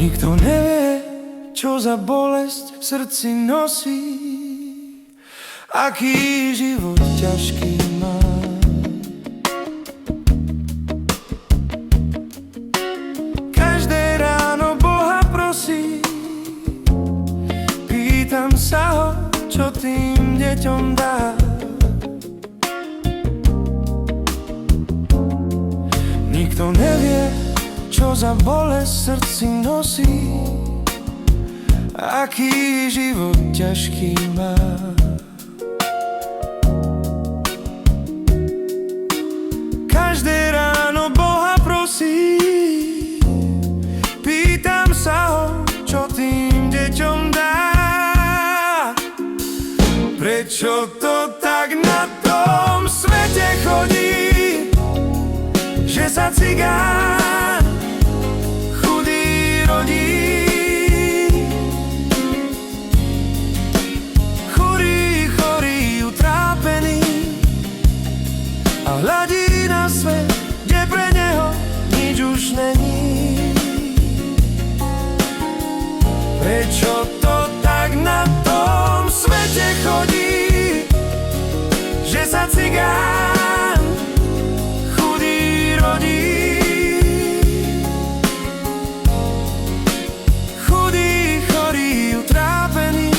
Nikto nevie, čo za bolesť v srdci nosí, aký život ťažký má. Každé ráno Boha prosí, pýtam sa ho, čo tým deťom dá. Nikto nevie, čo za bolesť v srdci nosí, aký život ťažký má. Každé ráno Boha prosí, pýtam sa ho, čo tým deťom dá. Prečo to tak na tom svete chodí, že sa cigán chudý rodí? Chorý, chorý, utrápený a hľadí na svet, kde pre neho nič už není. Prečo to tak na tom svete chodí, že sa cigán chudý rodí? Chudý, chorý, utrápený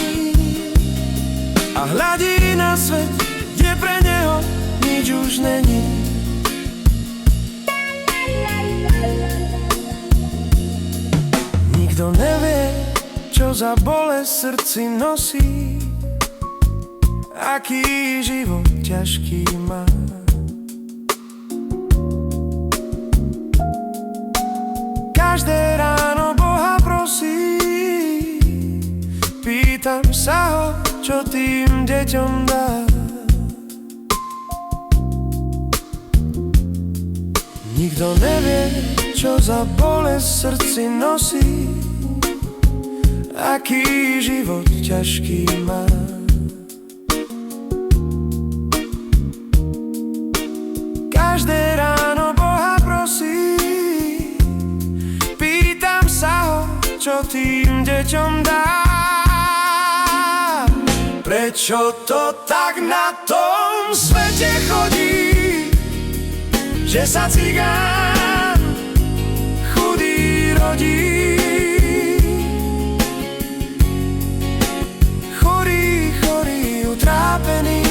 a hľadí na svet, kde pre neho nič už není. Nikto nevie, čo za bolesť v srdci nosí, aký život ťažký má. Každé ráno Boha prosí, pýtam sa ho, čo tým deťom dá. Nikto nevie, čo za bolesť v srdci nosí, aký život ťažký má. Každé ráno Boha prosí, pýtam sa ho, čo tým deťom dá. Prečo to tak na tom svete chodí, že sa cigán chudý rodí? Chorý, chorý, utrápený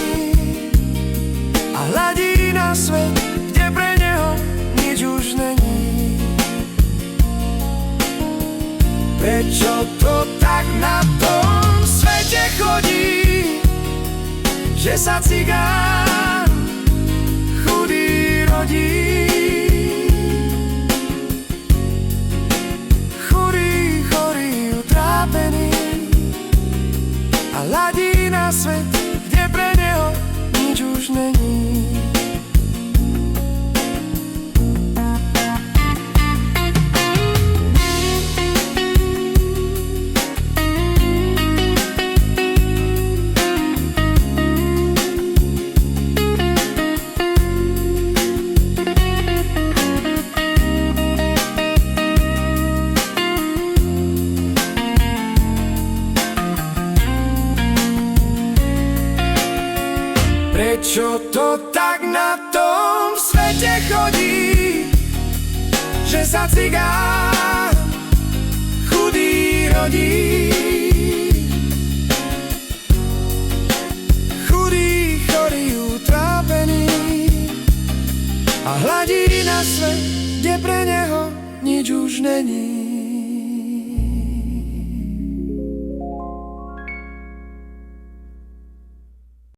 a hľadí na svet, kde pre neho nič už není. Prečo to tak na tom svete chodí, že sa cigán chudý rodí? Chorý, chorý, utrápený a hľadí na svet, kde pre neho nič už není. Prečo to tak na tom svete chodí, že sa cigán chudý rodí? Chudý, chorý, utrápený a hľadí na svet, kde pre neho nič už není.